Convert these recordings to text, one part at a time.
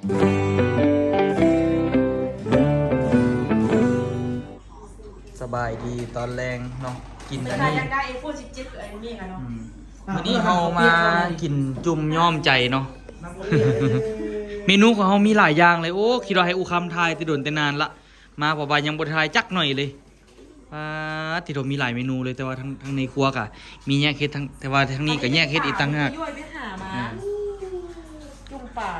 สบายดีตอนแรงเนาะกินอัน นี้ นี้ ยังได้iPhone 17กับไอ้นี่กันเนาะวันนี้เรามากินจุ่มย่อมใจเนาะ เมนูของเรามีหลายอย่างเลยโอ้คิดว่าให้อูคำทายติดโดนแต่นานละมาพอบายังบททายจักหน่อยเลยติดโดนมีหลายเมนูเลยแต่ว่าทั้งในครัวกะมีแยกเฮ็ดทั้งแต่ว่าทั้งนี้ก็แยกเฮ็ดอีกต่างหาก ย่อยไปหามาจุ่มป่า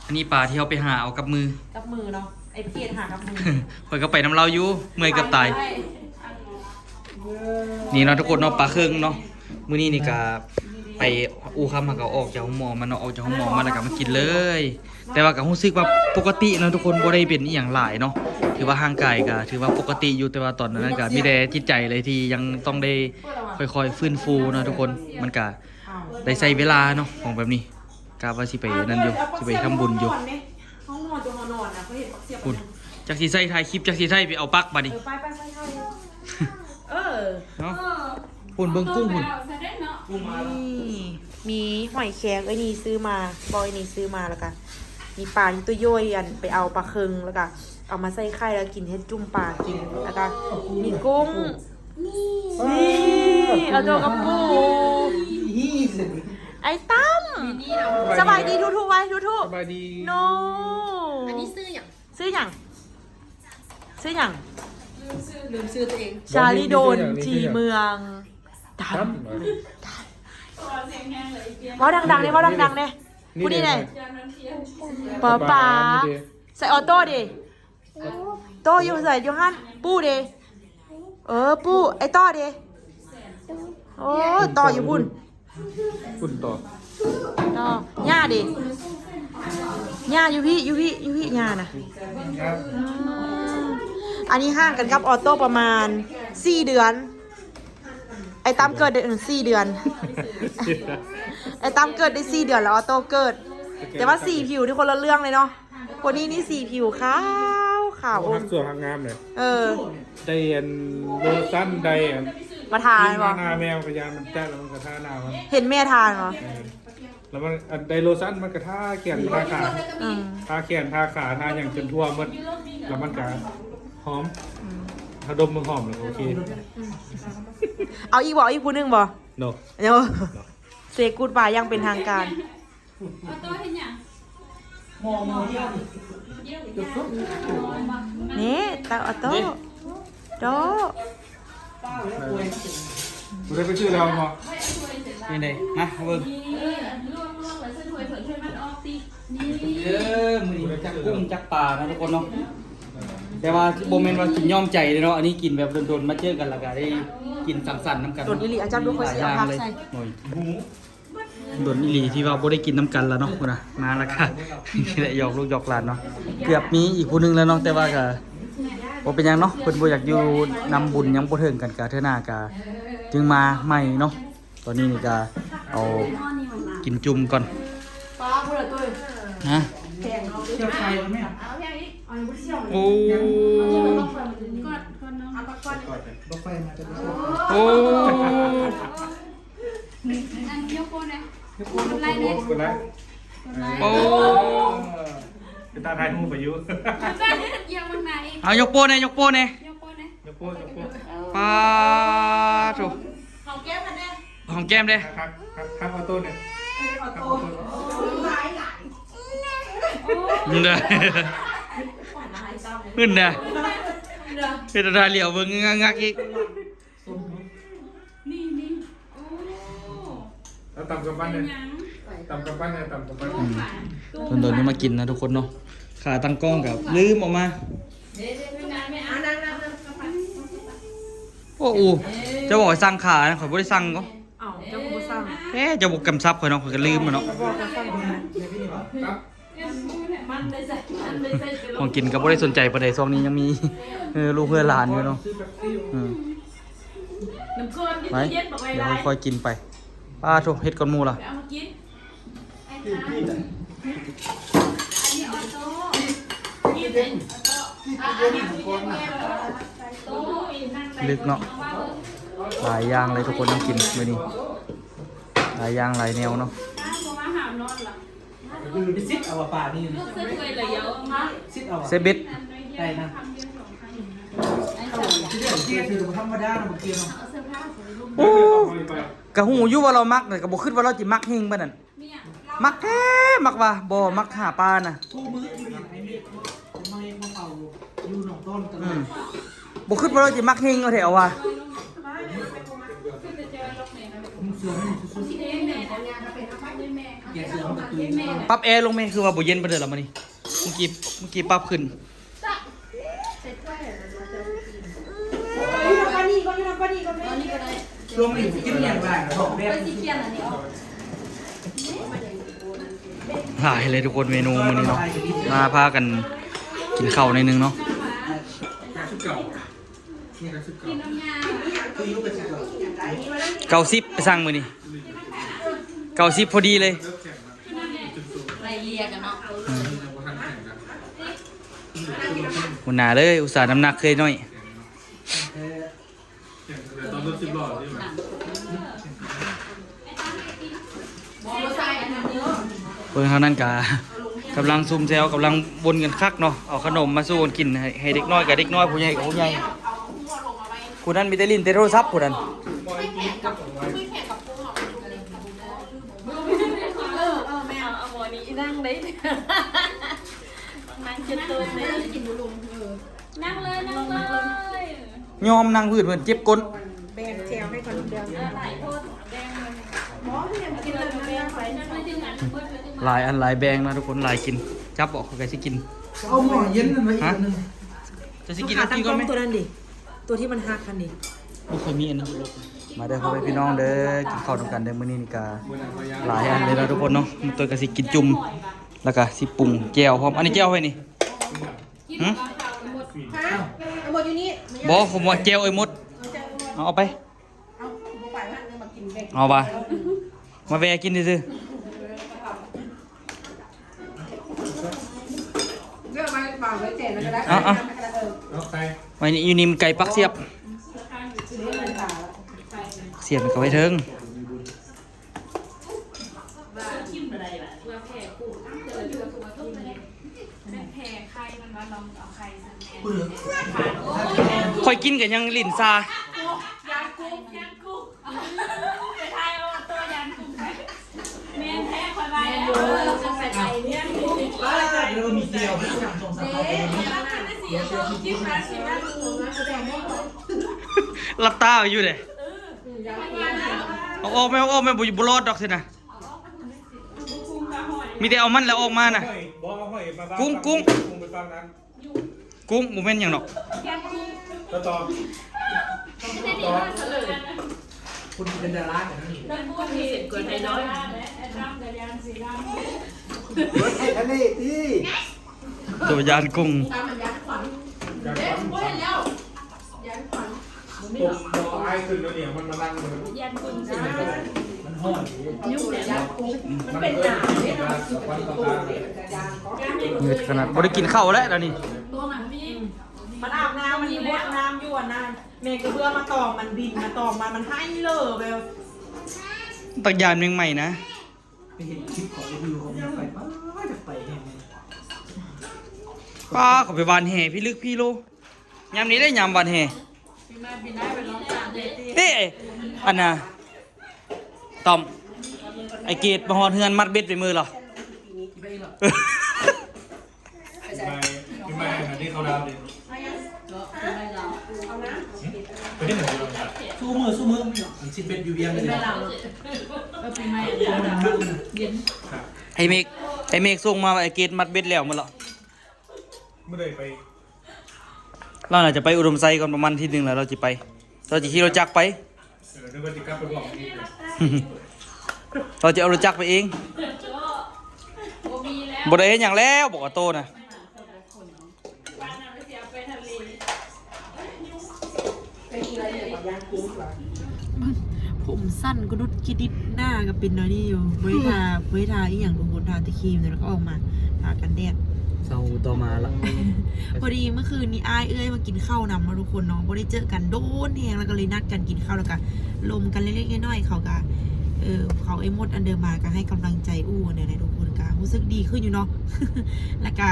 อันนี้ปลาที่เราไปหาเอากับมือ กับมือเนาะไอ้เพียรหากับมือ คอยก็ไปน้ำเราอยู่เมื่อยกับตายนี่เนาะทุกคนเนาะปลาเครื่องเนาะมื้อนี้นี่ก็ไปอูคำหาก็ออกจากห้องหมอมันเนาะออกจากห้องหมอมาแล้วก็มากินเลย แต่ว่าก็รู้สึกว่าปกติเนาะทุกคนบ่ได้เป็นอีหยังหลายเนาะถือว่าห่างกายก็ถือว่าปกติอยู่แต่ว่าตอนนั้นก็มีแต่จิตใจเลยที่ยังต้องได้ค่อยๆฟื้นฟูเนาะทุกคนมันก็ได้ใช้เวลาเนาะของแบบนี้กะว่าสิไปนั่นอยู่สิไปทำบุญอยู่ ห้องนอนตัวนอนนะเขาเห็นปักเสียบ คุณจักสิใส่ถ่ายคลิปจักสิใส่ไปเอาปลั๊กบัดนี้ ไปใช่เนาะคุณเบิ่งกุ้งคุณ มีหอยแครงไอ้นี่ซื้อมาบอยนี่ซื้อมาแล้วก็มีปลาที่ตัวย่อยอันไปเอาปลาเคิงแล้วก็เอามาใส่ไข่แล้วกินเฮ็ดจุ่มปลากินแล้วก็มีกุ้งนี่เอาตัวกับปูไอ้ตั้มสบายดีทุกๆไว้ทุกๆ สบายดี โน อันนี้ซื้ออย่าง ซื้ออย่างลืมซื้อตัวเอง ชาลีโดนทีเมืองดันว่าดังๆเนี่ยว่าดังๆเนี่ยพูดนี่เลยป๋าใส่ออโต้ดิโต้อยู่ใส่ยูฮันปูดิปูไอ้ต้อดิโอ้ต่ออยู่บุญ คุณต่อ ต่อย่าดิย่าอยู่พี่ย่านะอันนี้ห่างกันกับออโต้ประมาณ4 เดือนไอ้ตั้มเกิดได้4 เดือนไอ้ตั้มเกิดได้4 เดือนแล้วออโต้เกิดแต่ว่าสีผิวที่คนละเรื่องเลยเนาะคนนี้นี่สีผิวขาวอ หั ม กส่วนหักงามเลย ไดอันโลชั่นไดอัน มาทาน กิน บ่ หน้าแมวกระยานมันแจ้แล้วมันกระท่าหน้ามัน เห็นแม่ทานเหรอ แล้วมันอันไดโลชั่นมันกระท่าแขนท่าขา อืม ท่าแขนท่าขาท่าอย่างจนทั่วหมดแล้วมันก็หอมถ้าดมมันหอมเลยโอเค เอาอีกบ่เอาอีกผู้หนึงบ่ โน เดี๋ยวเซกูดบายยังเป็นทางการ นี่ตาออโต้โต คุณได้ไปชื่อแล้วมั้ง นี่ไดนะเบิ่งมื้อนี้จักกุ้งจักปลานะทุกคนเนาะแต่ว่าบ่แม่นว่ากินย่อมใจเลยเนาะอันนี้กินแบบโดนๆมาเจอกันแล้วก็ได้กินสังสรรค์น้ำกัน โดดอีหลีอาจารย์ดูค่อยสิเอาผักใส่ โอ้ยโดนอีหลีที่ว่าบ่ได้กินน้ำกันแล้วเนาะพุ่นน่ะมาแล้วค่ะ นี่แหละหยอกลูกหยอกหลานเนาะเกือบมีอีกผู้หนึงแล้วเนาะแต่ว่าก็บ่เป็นหยังเนาะเพิ่นบ่อยากอยู่นำบุญยังบ่ถึงกันกะเทื่อหน้ากะจึงมาใหม่เนาะตอนนี้นี่ก็เอากินจุ่มก่อน ปลาพุ่นละตุ้ย ฮะ แพงเอา เจ้าชายบ่แม่ เอาแพงอีกเอาอยู่เสี่ยว โอ้ เอาปักก้อน โอ้ อันยกโป้เลย ไล่เนี่ยคุณไล่ โอ้ เป็นตาไทยหูไปยุ เยี่ยมวันไหน เอายกโป้แน่ยกโป้แน่ ยกโป้เลย ยกโป้ยกโป้ ปาโถ ของแก้มกันแน่ ของแก้มเด้ ครับออโต้เนี่ย เอาโตหลาย มึงเด้อมึงเด้อเป็นตาเหลียวเบิ่งงักๆอีก นี่โอ้ แล้วต่ำกับปั้นเลย ยัง ต่ำกับปั้นเลยต่ำกับปั้น โดนๆนี่มากินนะทุกคนเนาะขาตั้งกล้องกับลืมออกมา โอ้อูจะบอกให้สั่งขานะข่อยบ่ได้สั่งก็ เอาเจ้าผู้สร้าง จะบอกกำซับข่อยเนาะข่อยก็ลืมมันเนาะ บอกจะสร้างตรงไหน มันได้ใส่ของกินก็บ่ได้สนใจปานใดช่วงนี้ยังมีลูกเพื่อนหลานอยู่เนาะน้ำก้อน ไป เย็นบอกไว้ เดี๋ยว ไร ค่อยๆกินไปป้าโถเฮ็ดก่อนหมู่ล่ะ เอามากินไอ้ค่ะอันนี้ออโต้กินเป็นออโต้อันนี้โต้นั่งไป ลึกเนาะหลายอย่างเลยทุกคนต้องกินมื้อนี้หลายอย่างหลายแนวเนาะ มาหามนอนหรอ ไปซิดเอาป่านี่ ลูกเสื้อถวยเลยเยอะมาก ซิดเอา เซเบ็ด ได้นะ ไอ้ เอา สาว ที่เรียกเกียร์คือธรรมดาเมื่อกี้เนาะ เอาเสื้อผ้าสวยลูก โอ้กะหูอยู่ว่าเรามักแต่ก็บ่คิดว่าเราสิมักเฮงปานนั้น เนี่ย มักแท้มักว่าบ่มักหาปลาน่ะ คู่มือที่มีไอ้นี่มาเองมาเป่าอยู่หนองต้นกัน อืมบ่คิดว่าเราสิมักเฮงเอาแถวว่า เสือนี่สุด ที่ได้แม่แต่งานก็เป็นอาชีพแม่ ๆแกเสือมันตุย ปรับแอร์ลงไหมคือว่าบ่เย็นปานเด้อล่ะมื้อนี้เมื่อกี้ปรับขึ้น ปานี่ก็ไม่ทำปานี่ก็ไม่ ตอนนี้ก็ได้ รวมอยู่กินอย่างไรบอกแม่ ไปสีเขียนอันนี้ออก หลายเลยทุกคนเมนูมื้อนี้เนาะมาพากันกินข้าวในอยนึงเนาะ ชุดเก่านี่ก็ชุดเก่า น้ำยา คือยุคเป็นสิบ 90ไปสั่งมื้อนี้90พอดีเลย เลิกแข่งมาจุดสูง ไรเลียกันเนาะ ยังบ่ทันแข่งกัน หัวหน้าเลยอุตส่าห์น้ำหนักเคยน้อย แข่งตอนรถ10 ล้อนี่แหละ มองรถไฟอันนั้นเยอะ เพิ่นเท่านั้นกะกำลังซุ่มแซวกำลังบนกันคักเนาะเอาขนมมาสู้กันกินให้เด็กน้อยกับเด็กน้อยผู้ใหญ่กับผู้ใหญ่ผู้นั้นมีแต่ลิ้นแต่โทรศัพท์ผู้นั้น แม่เอาหมอนี้นั่งได้นั่งเจ็บตัวเลยกินบุลุงนั่งเลยนั่งเลย ยอมนั่งพื้นเพิ่นเจ็บก้น แบ่งแถวให้คนเดียว หลายคนแดงเลยหมอที่ยังกินเลยแดงไปนั่งเลยถึงงานเปิดเลยถึง หลายอันหลายแบงนะทุกคนหลายกินจับออกเขาก็สิกิน เอาหม้อเย็นนั่นไว้อีกนึง จะสิ กิ กิ น น ขา เอา ตั้ง กิน ก ก่ ล้ อ อน ง ไหม ตัวนั้นดิตัวที่มันหักคันดิ บ่เคยมีอันนี้มาเด้อพ่อแม่พี่น้องเด้อกินข้าวด้วยกันเด้อมื้อนี้นี่กะ มื้อนั้นพยายาม หลายอันเลยนะทุกคนเนาะมันตัวก็สิกินจุ่มแล้วก็สิปรุงแจ่วพร้อมอันนี้แจ่วไว้นี่หึ หมดอยู่นี่ บ่ผมว่าแจ่วไอ้มดเอาไปเอาไปมาแวะกินซื่อ เรื่องมาเปล่าไว้แจกแล้วก็ได้ ๆเอา เอาไป ไว้นี่อยู่นี่มันไก่ปักเสียบเสียบมันก็ไว้เทิง คิมอะไรแบบเพื่อแผ่ปูเดินอยู่กับตัวต้นเลยเป็นแผ่ไข่มันว่าลองเอาไข่ใส่แม่ ผู้เหลือ ค่อยกินกันยังลิ้นซาย านกุ้งยานกุ้งไปทายเอาตัวยานกุ้งไปแม่แท้คอยไปจะใส่ไข่เนี่ย เรามีเดียวที่สั่งส่งสัมภาระ หลับตาอยู่เด้เอาออกไม่บ่รอดดอกสินะมีแต่เอามันแล้วออกมาน่ะ ห้อยบ่เอาห้อยมาบ้าง กุ้ง ไปฟังนั้น กุ้งบ่แม่นหยังดอก ต่อต่อ คุณเป็นดารากันนี่ กินไปน้อย ทะเลที่ ตัวยานกุ้ง ผมบ่อายขึ้นแล้วเนี่ยมันมานั่งเลย ยานกุ้งสิ มันห่อน ยุ่งเลยนะ มันเป็นหนาเนี่ยวันต่อตาเลย เงือดขนาดบ่ได้กินข้าวแล้วเดี๋ยวนี้ ตัวหนังพี่ มันอาบน้ำมันมีบดน้ำอยู่อ่ะนะเมย์กระเบื้อมาตอมมันบินมาตอมมันให้เลยเบล ตักยานเมียงใหม่นะ ไปเห็นคลิปของรีวิวของไปป้าจะไปแห่งนี้ ป้าเขาไปบานแห่พี่ลึกพี่โลยามนี้ได้ยามบานแห่ พี่มาบินได้ไปร้องจานเลย เฮ้อันน่ะต้อมไอเกดมาหอดเฮือนมัดเบ็ดไปมือเหรอ พี่ไม่อันนี้เขาดาวดิไปที่ไหนดีบ้าง สู้มือชิดเป็นอยู่เวียงเลย ปีใหม่เย็น ไอเมฆส่งมาว่าไอเกดมัดเบ็ดแล้วมือเหรอ ไม่ได้ไป เราน่าจะไปอุดมไซก่อนประมาณที่หนึ่งแล้วเราจะไปเราจะขี่รถจักรไป นึกว่าจะกลับไปบอกนี่ เราจะเอารถจักรไปเอง โอมีแล้ว บ่ได้เห็นอย่างแล้วบอกว่าโตนะ บ้านเราเสียไปทะเล ผมสั้นก็ดุดกิดิดหน้ากับปินน้อยนี่อยู่เว้ยทาอีอย่างลงบนทาตะครีมแล้วก็ออกมาทากันแดด เศร้าต่อมาละ พอดีเมื่อคืนนี้อ้ายเอ้ยมากินข้าวนำมาทุกคนเนาะบ่ได้เจอกันโดนแหงแล้วก็เลยนัดกันกินข้าวแล้วก็ลมกันเล็กๆน้อยๆเขาก็ เขาไอ้มดอันเดิมมาก็ให้กำลังใจอู้เนี่ยนะทุกคนก็รู้สึกดีขึ้นอยู่เนาะ แล้วก็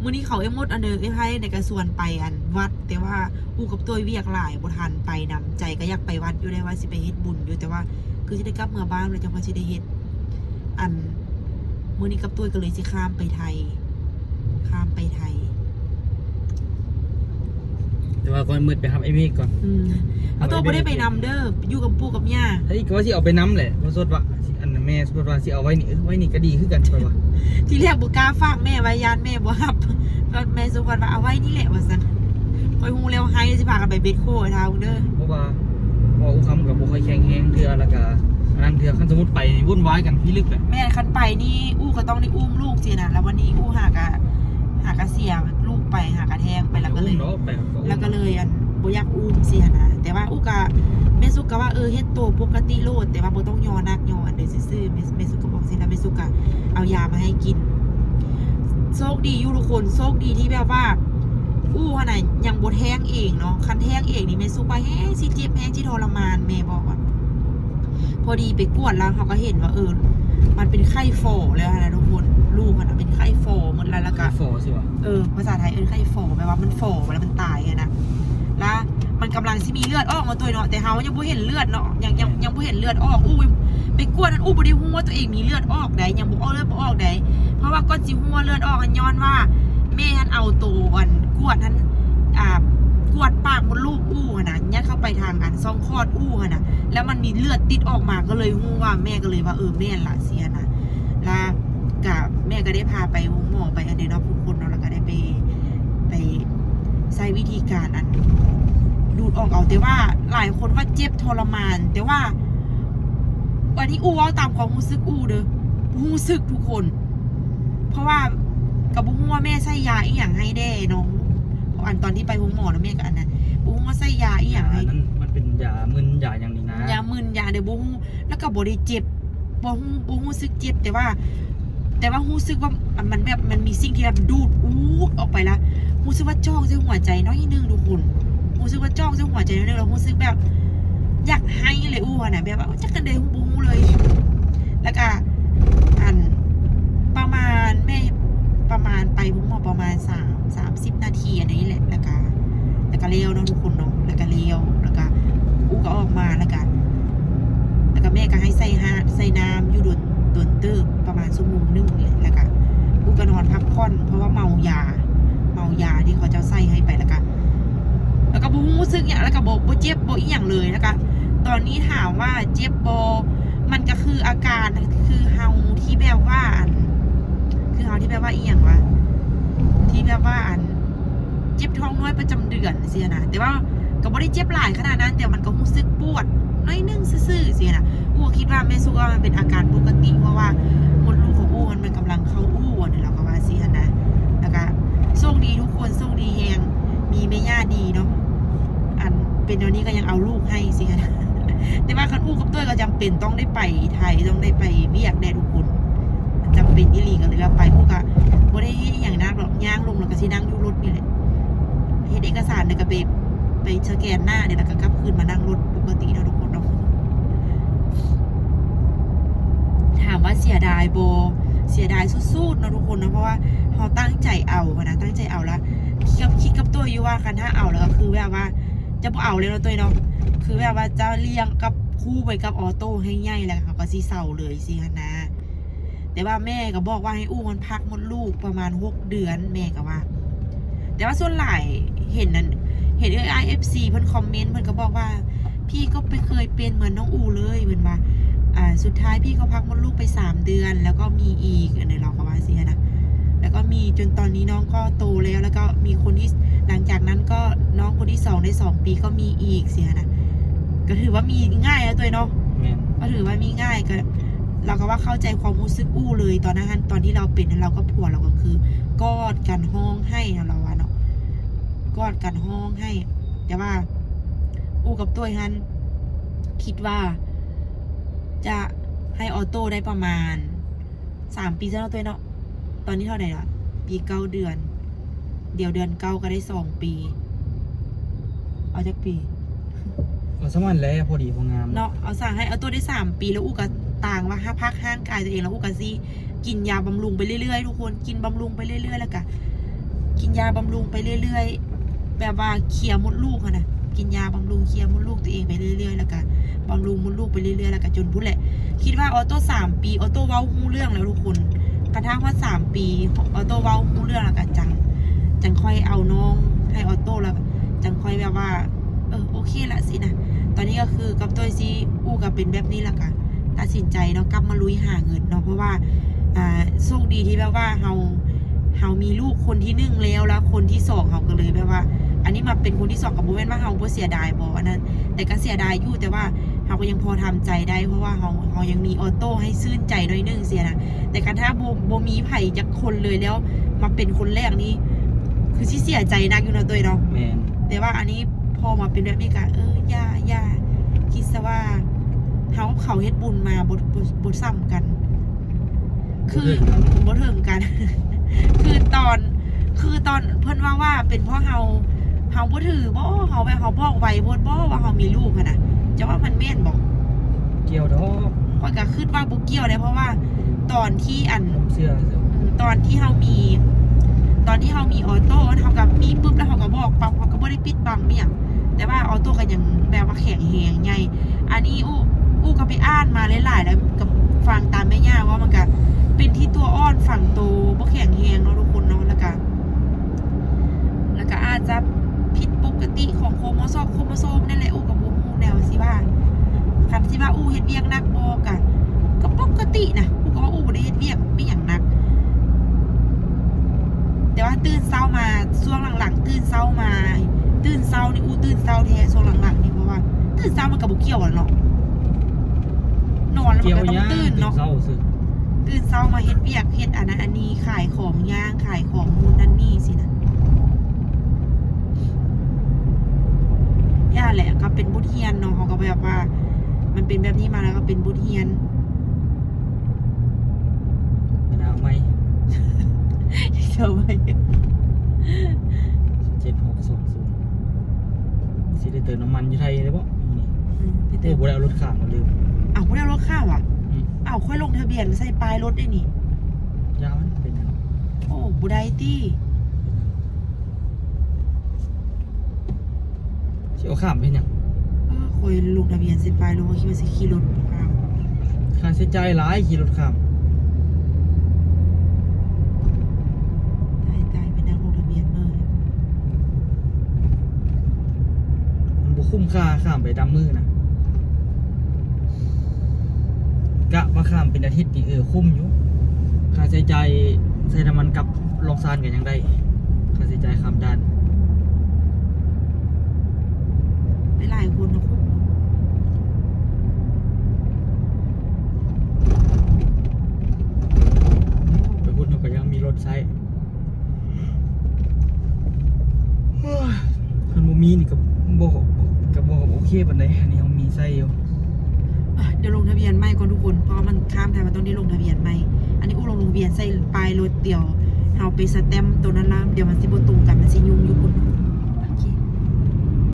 มื้อนี้เขาไอ้มดอันเดิมไอ้ไพ่ในกระส่วนไปอันวัด แต่ว่าอู้กับตัวเวียกหลายบ่ทันไปนำใจก็อยากไปวัดอยู่ได้ว่าสิไปเฮ็ดบุญอยู่แต่ว่าคือสิได้กลับเมื่อบ้านแล้วจังว่าสิได้เฮ็ดอันมื้อนี้กับตัวก็เลยสิข้ามไปไทย แต่ว่าก่อนมืดไปครับไอ้เมฆก่อน เอาตัวบ่ได้ไปนำเด้ออยู่กับปู่กับย่า เฮ้ยก็ว่าสิเอาไปน้ำแหละเพราะสดว่าอันนั้นแม่สดว่าสิเอาไว้นี่ไว้นี่ก็ดีคือกันไปว่า ที่แรกบ่กล้าฝากแม่ไว้ยานแม่บ่รับแล้วแม่สุขวัญว่าเอาไว้นี่แหละว่าซั่นคอยฮู้แล้วให้สิพากันไปเบ็ดโคให้ทาเด้อ เพราะว่าพออุ้คำกับบ่ค่อยแข็งแรงเทื่อแล้วก็อันนั้นเทื่อคันสมมุติไปนี่วุ่นวายกันพี่ลึกแหละ แม่คันไปนี่อู้ก็ต้องได้อุ้มลูกสินะแล้ววันนี้อู้หากะเสียลูกไปหากะแทงไปแล้วก็เลย เนาะไปกับ แล้วก็เลยอันบ่อยากอุ้มสินะแต่ว่าอู้กะแม่สุกก็ว่าเฮ็ดโตปกติโลดแต่ว่าบ่ต้องยอนักยออันเด้อซื่อๆแม่สุกก็บอกสิแล้วแม่สุกก็เอายามาให้กินโชคดีอยู่ทุกคนโชคดีที่แบบว่าอู้หั่นน่ะยังบ่แท้งเองเนาะคันแท้งเองนี่แม่สุกว่าแฮงสิเจ็บแฮงสิทรมานแม่บอกว่าพอดีไปกวดแล้วเขาก็เห็นว่ามันเป็นไข้ฟอแล้วนะทุกคนลูกมันเป็นไข้ฟอหมดแล้วก็ ฟอสิวะ ภาษาไทยไข้ฟอแปลว่ามันฟอแล้วมันตายไงนะแล้วมันกำลังที่มีเลือดออกมาตัวเนาะแต่เขายังไม่เห็นเลือดเนาะยังไม่เห็นเลือดออกไปกวดนั้นบ่ได้ฮู้ว่าตัวเองมีเลือดออกได้ยังบ่เลือดบ่ออกได้เพราะว่าก้อนสิฮู้ว่าเลือดออกย้อนว่าแม่ท่านเอาตัวกวดท่านกวดปากมดลูกนะยัดเข้าไปทางอันซ่องคลอดนะแล้วมันมีเลือดติดออกมาก็เลยฮู้ว่าแม่ก็เลยว่าแม่ละเสียนะแล้วกับแม่ก็ได้พาไปหมอไปอันเดนอทุกคนเนาะแล้วก็ได้ไปใช้วิธีการอันดูดออกเอาแต่ว่าหลายคนว่าเจ็บทรมานแต่ว่าวันนี้เอาตามความรู้สึกเด้อรู้สึกทุกคนเพราะว่ากับบุ้งว่าแม่ใส่ยาอีหยังให้แด้น้องอันตอนที่ไปหมอนะแม่กับอันนั้นบุ้งว่าใส่ยาอีหยังให้ นั้นมันเป็นยามึนยาอย่างนี้นะ ยามึนยาเดี๋ยวบุ้งแล้วก็บ่ได้เจ็บบ่รู้สึกเจ็บแต่ว่ารู้สึกว่ามันแบบมันมีสิ่งที่แบบดูดออกไปละรู้สึกว่าจ้องใส่หัวใจน้อยนิดนึงทุกคนรู้สึกว่าจ้องใส่หัวใจน้อยนึงเรารู้สึกแบบอยากให้เลยนะแบบว่าจักกันเลยบุ้งเลยแล้วก็อันประมาณไปบุ้งหมอประมาณ30 นาทีอันนี้แหละแล้วก็เลี้ยวเนาะทุกคนเนาะแล้วก็เลี้ยวแล้วก็ก็ออกมาแล้วก็แม่ก็ให้ใส่น้ำอยู่โดนเติบประมาณชั่วโมงนึงเลยแล้วก็ก็นอนพักผ่อนเพราะว่าเมายาที่เขาจะใส่ให้ไปแล้วก็บุ้งรู้สึกอย่างแล้วก็บ่เจ็บบ่อีหยังเลยแล้วก็ตอนนี้ถามว่าเจ็บบ่มันก็คืออาการคือเฮาที่แบบว่าอีหยังวะที่แบบว่าเจ็บท้องน้อยประจำเดือนเสียนะแต่ว่าก็บ่ได้เจ็บหลายขนาดนั้นแต่มันก็รู้สึกปวดน้อยนึงซื่อๆเสียนะคิดว่าแม่สุกว่ามันเป็นอาการปกติเพราะว่ามดลูกของมันกำลังเข้าเนี่ยเราก็ว่าเสียนะแล้วก็โชคดีทุกคนโชคดีแฮงมีแม่ย่าดีเนาะอันเป็นตอนนี้ก็ยังเอาลูกให้เสียนะแต่ว่าคันกับตัวก็จำเป็นต้องได้ไปไทยต้องได้ไปเวียกแน่ทุกคนจำเป็นอีหลีกันเลยว่าไปก็บ่ได้อย่างนักหรอกย่างลงแล้วก็สินั่งอยู่รถนี่แหละเฮ็ดเอกสารเนี่ยก็ไปสแกนหน้าเนี่ยแล้วก็กลับคืนมานั่งรถปกติเนาะทุกคนเนาะถามว่าเสียดายโบเสียดายสุดๆเนาะทุกคนนะเพราะว่าเขาตั้งใจเอานะตั้งใจเอาแล้วคิดกับตัวอยู่ว่าคันถ้าเอาแล้วก็คือแบบว่าจะบ่เอาเลยเนาะตัวเนาะคือแบบว่าจะเลี้ยงกับคู่ไปกับออโต้ให้ใหญ่แล้วเขาก็สิเศร้าเลยสิฮะนะแต่ว่าแม่ก็บอกว่าให้มันพักมดลูกประมาณ6 เดือนแม่ก็ว่าแต่ว่าส่วนหลายเห็นIFC เพิ่นคอมเมนต์เพิ่นก็บอกว่าพี่ก็ไปเคยเป็นเหมือนน้องเลยเพิ่นว่าสุดท้ายพี่ก็พักมดลูกไป3 เดือนแล้วก็มีอีกในเราก็ว่าสินะแล้วก็มีจนตอนนี้น้องก็โตแล้วก็มีคนที่หลังจากนั้นก็น้องคนที่2ได้2 ปีก็มีอีกสินะก็ถือว่ามีง่ายแล้วตัวเนาะก็ถือว่ามีง่ายก็เราก็ว่าเข้าใจความรู้สึกเลยตอนนั้นตอนที่เราเป็นเราก็ผัวเราก็คือกอดกันห้องให้เราว่าเนาะกอดกันห้องให้แต่ว่ากับตัวฮันคิดว่าจะให้ออโต้ได้ประมาณ3 ปีซะแล้วตัวเนาะตอนนี้เท่าไหร่ละปี9 เดือนเดี๋ยวเดือน9ก็ได้2 ปีเอาจากปีเอาสมันแล้วพอดีพองามเนาะเอาสั่งให้ออโต้ได้3 ปีแล้วกับ ต่างว่าถ้าพักห้างกายตัวเองแล้วอู้ก็สิกินยาบำรุงไปเรื่อยๆทุกคนกินบำรุงไปเรื่อยๆแล้วก็กินยาบำรุงไปเรื่อยๆแบบว่าเคลียร์มดลูกอะนะกินยาบำรุงเคลียร์มดลูกตัวเองไปเรื่อยๆแล้วก็บำรุงมดลูกไปเรื่อยๆแล้วก็จนพุ่นแหละคิดว่าออโต้3 ปีออโต้เว้าฮู้เรื่องแล้วทุกคนกระทั่งว่า3 ปีออโต้เว้าฮู้เรื่องแล้วก็จังค่อยเอาน้องให้ออโต้แล้วจังค่อยแบบว่าโอเคละสินะตอนนี้ก็คือกับตัวซีอู้กับเป็นแบบนี้ละกันตัดสินใจเนาะกลับมาลุยหาเงินเนาะเพราะว่าโชคดีที่แบบว่าเฮามีลูกคนที่1แล้วคนที่2เฮาก็เลยแบบว่า อันนี้มาเป็นคนที่2กับโบเวนว่าเฮาบ่เสียดายบ่อันนั้นแต่ก็เสียดายอยู่แต่ว่าเฮาก็ยังพอทำใจได้เพราะว่าเฮายังมีออโต้ให้ซื่นใจหน่อยนึงเสียนะแต่การถ้าบ่มีไผจักคนเลยแล้วมาเป็นคนแรกนี่คือสิเสียใจนักอยู่เนาะตัวเนาะ แม่น แต่ว่าอันนี้พอมาเป็นแบบนี้ก็อย่าคิดซะว่าเฮาเขาเฮ็ดบุญมาบ่ซ้ำกัน คือบ่ถึงกัน คือตอนเพิ่นว่าเป็นเพราะเฮาบ่ถือบ่เฮาแบบเฮาบอกไว้บ่ว่าเฮามีลูกอะนะจะว่ามันแม่นบ่ เกี่ยวดอก ข้อยก็คิดว่าบ่เกี่ยวเลยเพราะว่าตอนที่ผมเชื่อ ตอนที่เฮามีออโต้เฮาก็มีปุ๊บแล้วเฮาก็บอกปั๊บเฮาก็บ่ได้ปิดบังเมียงแต่ว่าออโต้ก็ยังแบบว่าแข็งแรงใหญ่อันนี้อู้ก็ไปอ่านมาหลายๆแล้วกับฟังตามแม่ย่าว่ามันก็เป็นที่ตัวอ่อนฝั่งโตบ่แข็งแรงเนาะทุกคนเนาะแล้วก็อาจจะผิดปกติของโครโมโซมนั่นแหละอู้ก็บ่ฮู้แนวสิว่าคันสิว่าอู้เฮ็ดเวียกหนักบ่ก็ปกตินะอู้ก็ว่าอู้บ่ได้เฮ็ดเวียกไม่หยังหนักแต่ว่าตื่นเช้ามาช่วงหลังๆตื่นเช้านี่อู้ตื่นเช้าแท้ช่วงหลังๆนี่เพราะว่าตื่นเช้ามันก็บ่เกี่ยวแล้วเนาะนอนแล้วมันก็ต้องตื่นเนาะตื่นเช้ามาเฮ็ดเวียกเฮ็ดอันนั้นอันนี้ขายของย่างขายของนู่นนั่นนี่สินะย่าแหละก็เป็นบทเรียนเนาะเขาก็แบบว่ามันเป็นแบบนี้มาแล้วก็เป็นบทเรียน ไม่น่าเอาไหม เชื่อไหม 7620สิได้เติมน้ำมันอยู่ไทยเลยบ่นี่ ไปเติ โอ้ ม บ่ได้เอารถข้ามมาลืม อ้าวไม่ได้รถข้าวอ่ะ อืม อ้าวค่อยลงทะเบียนใส่ป้ายรถได้นี่ ยาวมันเป็นหยัง โอ้บุได้ตี้ สิเอาข้ามเป็นหยัง ค่อยลงทะเบียนใส่ป้ายรถคิดว่าสิขี่รถข้าว ค่าใช้จ่ายหลายขี่รถข้าม ตายไปนั่งลงทะเบียนเลย มันบ่คุ้มค่าข้ามไปตามมือนะกะว่าข้ามเป็นอาทิตย์นี่คุ้มอยู่ค่าใช้จ่ายใส่น้ำมันกับลองซานกันยังได้ค่าใช้จ่ายข้ามด้าน ไปหลายคนนะคุณ ไปพูดเราก็ยังมีรถใช้คันบ่มีนี่ก็บ่โอเคปานใดอันนี้เฮามีใช้อยู่ เดี๋ยวลงทะเบียนใหม่ก่อนทุกคนเพราะมันข้ามไทยมันต้องได้ลงทะเบียนใหม่อันนี้อู้ลงทะเบียนใส่ป้ายรถเดียวเอาไปสแตมป์ตัวนั้นละเดี๋ยวมันสิบ่ตรงกันมันสิยุ่งอยู่คุณ